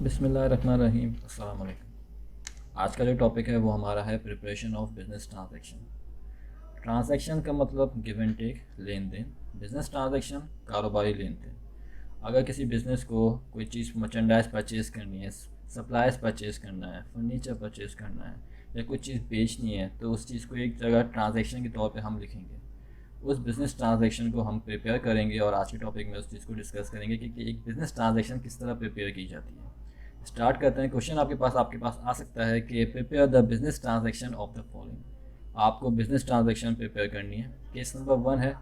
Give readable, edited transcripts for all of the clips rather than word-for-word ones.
बिस्मिल्लाहिर्रहमानिर्रहीम। अस्सलाम वालेकुम। आज का जो टॉपिक है वो हमारा है preparation of business transaction. Transaction का मतलब गिव एंड टेक, लेन देन। बिज़नेस ट्रांजैक्शन कारोबारी लेन देन। अगर किसी बिज़नेस को कोई चीज़ मर्चेंडाइज परचेज़ करनी है, सप्लाइज परचेज़ करना है, फर्नीचर परचेज़ करना है या कोई चीज़ बेचनी है, तो उस चीज़ को एक जगह ट्रांजैक्शन के तौर पे हम लिखेंगे। उस बिज़नेस ट्रांजैक्शन को हम प्रिपेयर करेंगे और आज के टॉपिक में उस चीज़ को डिस्कस करेंगे कि एक बिज़नेस ट्रांजैक्शन किस तरह प्रिपेयर की जाती है। स्टार्ट करते हैं। क्वेश्चन आपके पास आ सकता है कि prepare the business transaction of the following. आपको बिजनेस ट्रांजैक्शन प्रिपेयर करनी है। केस नंबर 1 है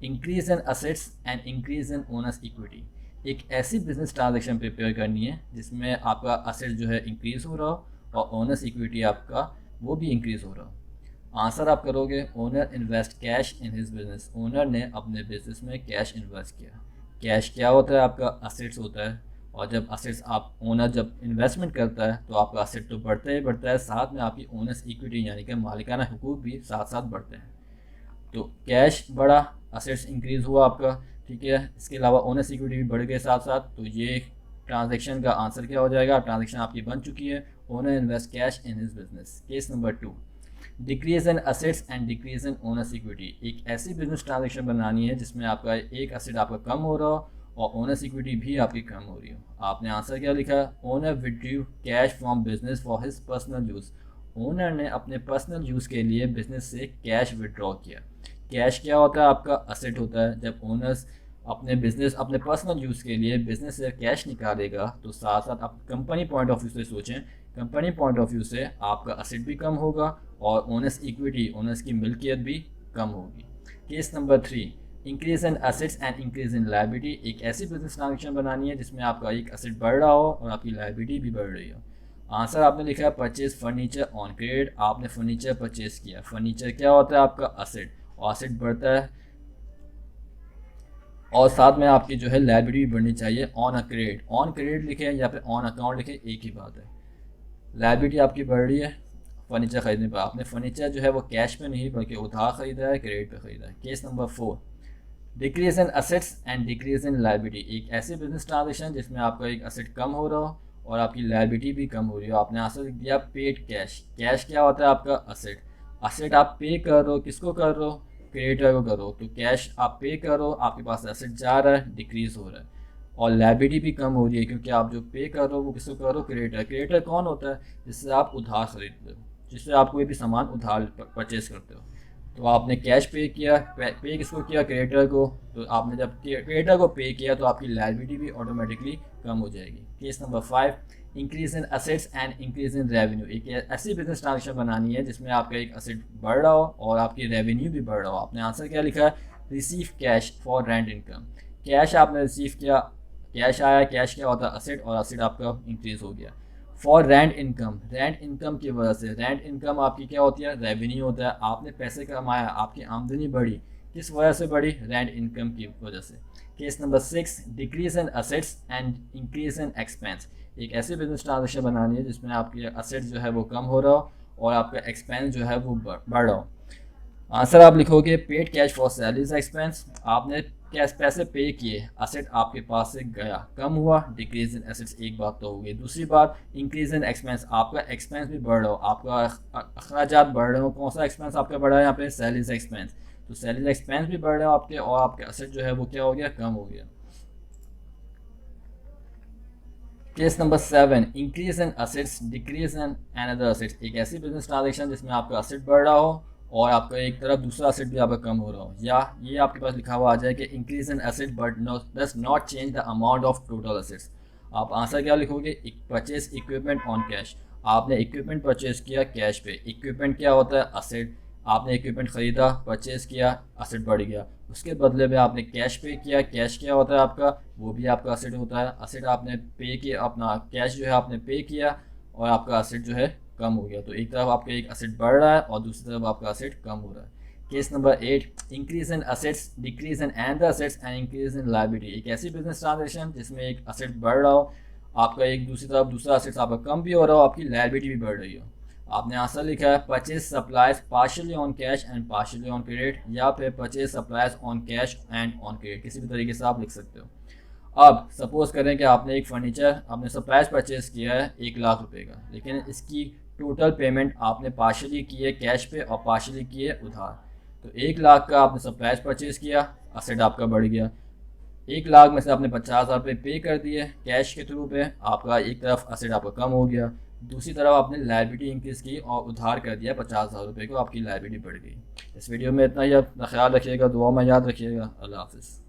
increase in assets and increase in owners equity. एक ऐसी बिजनेस ट्रांजैक्शन प्रिपेयर करनी है जिसमें आपका असेट जो है इंक्रीज हो रहा हो और ओनर्स इक्विटी आपका वो भी इंक्रीज हो रहा हो। आंसर आप करोगे owner invest cash in his business. Owner ने अपने बिजनेस में कैश इन्वेस्ट किया। कैश क्या होता है? आपका असेट्स होता है। और जब असेट्स आप ओनर जब इन्वेस्टमेंट करता है तो आपका असेट तो बढ़ता ही बढ़ता है, साथ में आपकी ओनर्स इक्विटी यानी कि मालिकाना हुकूक भी साथ साथ बढ़ते हैं। तो कैश बढ़ा, असेट्स इंक्रीज हुआ आपका, ठीक है। इसके अलावा ओनर्स इक्विटी भी बढ़ गए साथ साथ। तो ये ट्रांजैक्शन का आंसर क्या हो जाएगा? ट्रांजैक्शन आपकी बन चुकी है। Owner invest cash in his business. Case number 2, decrease in assets and decrease in owners equity. एक ऐसी बिजनेस ट्रांजैक्शन बनानी है जिसमें आपका एक असेट आपका कम हो रहा हो और ओनर्स इक्विटी भी आपकी कम हो रही हो। आपने आंसर क्या लिखा? Owner withdrew cash from business for his personal use. Owner ने अपने पर्सनल यूज़ के लिए बिजनेस से कैश विड्रॉ किया। कैश क्या होता है? आपका असेट होता है। जब ओनर्स अपने पर्सनल यूज़ के लिए बिजनेस से कैश निकालेगा तो साथ साथ आप कंपनी पॉइंट ऑफ व्यू से सोचें। कंपनी पॉइंट ऑफ व्यू से आपका असेट भी कम होगा और ओनर्स इक्विटी, ओनर्स की मिल्कियत भी कम होगी। Case number 3, increase in assets and increase in liability. एक ऐसी बिजनेस ट्रांजेक्शन बनानी है जिसमें आपका एक असेट बढ़ रहा हो और आपकी लायबिलिटी भी बढ़ रही हो। आंसर आपने लिखा है परचेज फर्नीचर ऑन क्रेडिट। आपने फर्नीचर परचेज किया। फर्नीचर क्या होता है? आपका असेट, और असेट बढ़ता है और साथ में आपकी जो है लायबिलिटी भी बढ़नी चाहिए। On a credit, on credit लिखे या फिर ऑन अकाउंट लिखे, एक ही बात है। लायबिलिटी आपकी बढ़ रही है फर्नीचर खरीदने पर। आपने फर्नीचर जो है वो कैश पे नहीं बल्कि उधार खरीदा है, क्रेडिट पे खरीदा है। Case number 4, decrease in assets and decrease in liability. एक ऐसी बिजनेस ट्रांजेक्शन जिसमें आपका एक असेट कम हो रहा हो और आपकी लायबिलिटी भी कम हो रही हो। आपने आंसर लिख दिया पेड कैश। कैश क्या होता है? आपका असेट। असेट आप पे कर रहे हो, किसको कर रहे हो? क्रेडिटर को करो। तो कैश आप पे करो, आपके पास असेट जा रहा है, डिक्रीज हो रहा है और लायबिलिटी भी कम हो रही है क्योंकि आप जो पे कर रहे हो वो किसको कर रहे हो? क्रेडिटर। क्रेडिटर कौन होता है? जिससे आप उधार खरीदते हो, जिससे आप कोई भी सामान उधार परचेज करते हो। तो आपने कैश पे किया, पे किसको किया? क्रेडिटर को। तो आपने जब क्रेडिटर को पे किया तो आपकी लायबिलिटी भी ऑटोमेटिकली कम हो जाएगी। Case number 5, increase in assets and increase in revenue. एक ऐसी बिजनेस ट्रांजेक्शन बनानी है जिसमें आपका एक असेट बढ़ रहा हो और आपकी रेवेन्यू भी बढ़ रहा हो। आपने आंसर क्या लिखा है? Receive cash for rent income. Cash आपने रिसीव किया, कैश आया। कैश क्या होता है? असेट, और असेट आपका इंक्रीज हो गया। For rent income, rent income की वजह से, रेंट इनकम आपकी क्या होती है? रेवेन्यू होता है। आपने पैसे कमाया, आपकी आमदनी बढ़ी, किस वजह से बढ़ी? रेंट इनकम की वजह से। Case number 6, decrease in assets and increase in expense. एक ऐसी बिजनेस ट्रांजेक्शन बनानी है जिसमें आपकी असेट जो है वो कम हो रहा हो और आपका एक्सपेंस जो है वो बढ़ रहा हो। आंसर आप लिखोगे paid cash for salaries expense. आपने कैश पैसे पे किए, असेट आपके पास से गया, कम हुआ, डिक्रीज इन एसेट्स, एक बात तो हो गई। दूसरी बात, इंक्रीज इन एक्सपेंस, आपका एक्सपेंस भी बढ़ रहा हो, आपका अखराजात बढ़ रहे हो। कौन सा एक्सपेंस आपका बढ़ा है यहाँ पे? Salaries expense. तो सैलरीज एक्सपेंस भी बढ़ रहे हो आपके और आपके असेट जो है वो क्या हो गया? कम हो गया। Case number 7, increase in assets decrease in another assets. एक ऐसी बिजनेस ट्रांजेक्शन जिसमें आपका असेट बढ़ रहा हो और आपका एक तरफ दूसरा असेट भी आपका कम हो रहा हो। या ये आपके पास लिखा हुआ आ जाए कि increase in asset but does not change the amount of total assets. आप आंसर क्या लिखोगे? Purchase equipment on cash. आपने इक्विपमेंट परचेज किया कैश पे। इक्विपमेंट क्या होता है? असेट। आपने इक्विपमेंट ख़रीदा, परचेज किया, असेट बढ़ गया। उसके बदले में आपने कैश पे किया। कैश क्या होता है आपका? वो भी आपका असेट होता है। असेट आपने पे किया, अपना कैश जो है आपने पे किया और आपका असेट जो है कम हो गया। तो एक तरफ आपका एक असेट बढ़ रहा है और दूसरी तरफ आपका असेट कम हो रहा है। Case number 8, increase in assets decrease in and assets and increase in liability. एक ऐसी बिजनेस ट्रांजेक्शन जिसमें एक असेट बढ़ रहा हो, आपका एक दूसरी तरफ दूसरा असेट आपका कम भी हो रहा हो, आपकी लायबिलिटी भी बढ़ रही हो। आपने आंसर लिखा है purchase supplies partially on cash and partially on credit, या फिर purchase supplies on cash and on credit, किसी भी तरीके से आप लिख सकते हो। अब सपोज़ करें कि आपने एक फ़र्नीचर आपने सप्लाइज परचेज़ किया है 1 लाख रुपए का, लेकिन इसकी टोटल पेमेंट आपने पार्शली की है कैश पे और पार्शली की है उधार। तो 1 लाख का आपने सप्लाइज परचेज़ किया, असेट आपका बढ़ गया। 1 लाख में से आपने 50,000 रुपये पे कर दिए कैश के थ्रू पे, आपका एक तरफ असेट आपका कम हो गया, दूसरी तरफ आपने लाइबिलिटी इंक्रीज़ की और उधार कर दिया 50,000 रुपये को, आपकी लाइबिलिटी बढ़ गई। इस वीडियो में इतना ही, अपना ख्याल रखिएगा, दुआ में याद रखिएगा। अल्लाह हाफ़िज़।